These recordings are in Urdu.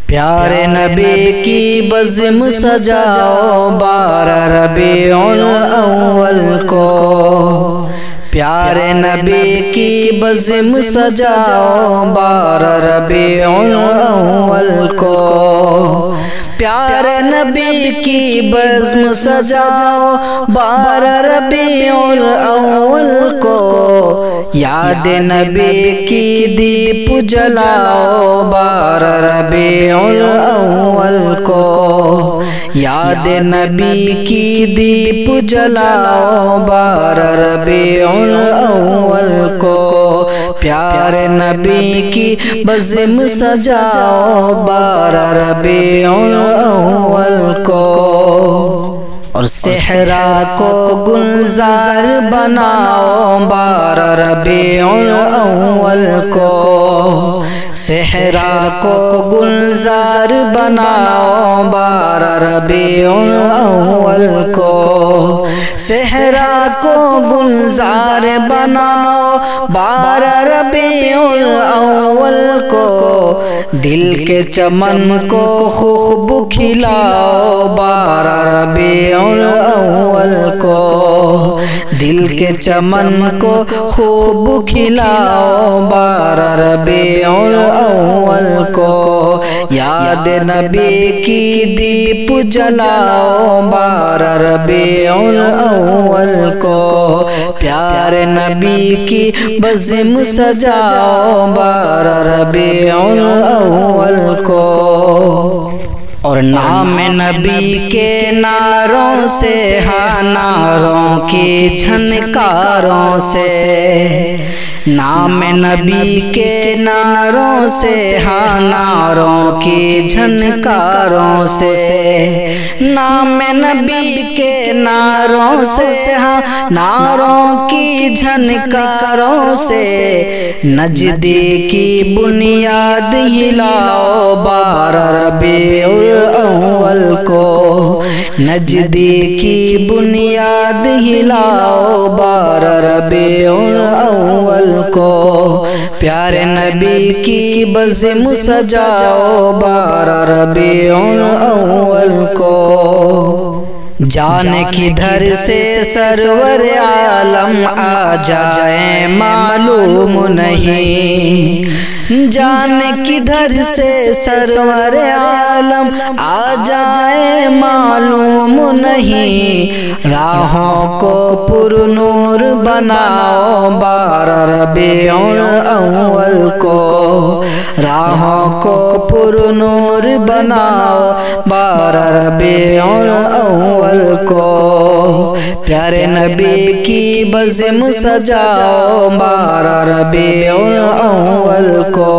پیارے نبی کی بزم سجاؤ 12 ربیع الاول کو، پیارے نبی کی بزم سجاؤ 12 ربیع الاول کو، پیارے نبی کی بزم سجاؤ 12 ربیع الاول کو، یاد نبی کی دیپ جلاؤ 12 ربیع الاول کو، یاد نبی کی دیپ جلاؤ 12 ربیع الاول کو، پیارے نبی کی بزم سجاؤ 12 ربیع الاول کو، اور صحرا کو گلزار بناؤ 12 ربیع الاول کو، صحرا کو گلزار بناؤ 12 ربیع الاول کو، صحرا کو گلزار بناؤ 12 ربیع الاول کو، دل کے چمن کو خوشبو کھلاؤ 12 ربیع الاول کو، دل کے چمن کو خوشبو کھلاؤ 12 ربیع الاول کو، یاد نبی کی دیپ جلاؤ 12 ربیع الاول کو، پیارے نبی کی بزم سجاؤ 12 ربیع الاول کو، اور نام نبی کے نعروں سے ہاں نعروں کی جھنکاروں سے، نام نبی کے نعروں سے ہاں نعروں کی جھنکاروں سے، نام نبی کے نعروں سے ہاں نعروں کی جھنکاروں سے، نجدی کی بنیاد ہلاؤ 12 ربیع الاول کو، نجدی کی بنیاد ہلاؤ 12 ربیع الاول کو، پیارے نبی کی بزم سجاؤ 12 ربیع الاول کو، جان کدھر سے سرور عالم آ جائے معلوم نہیں، جان کدھر سے سرور عالم آ جائے معلوم نہیں، راہوں کو پر نور بناؤ 12 ربیع الاول کو، راہوں کو پر نور بناؤ 12 ربیع الاول کو، پیارے نبی کی بزم سجاؤ 12 ربیع الاول کو،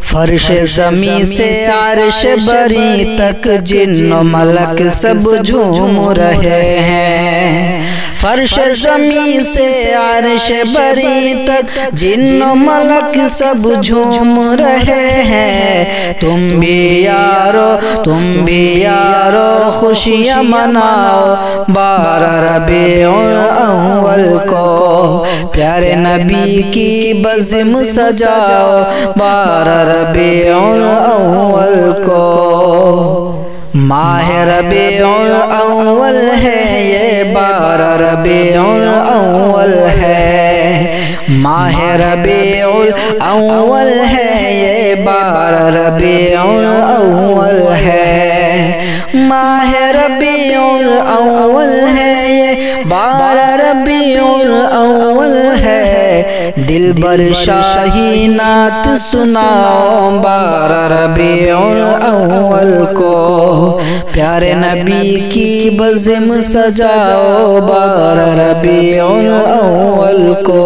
فرش زمین سے عرش بری تک جن و ملک سب جھوم رہے ہیں، فرش زمین سے عرش بری تک جن و ملک سب جھوم رہے ہیں، تم بھی یارو خوشیاں مناؤ 12 ربیع الاول کو، پیارے نبی کی بزم سجاؤ 12 ربیع الاول کو، ماہ ربیع الاول ہے یہ 12 ربیع الاول ہے، ماہ ربیع الاول ہے یہ 12 ربیع الاول ہے، ماہ ربیع الاول ہے یہ 12 ربیع الاول ہے، دلبر شاہی نعت سناؤ 12 ربیع الاول کو، پیارے نبی کی بزم سجاؤ 12 ربیع الاول کو۔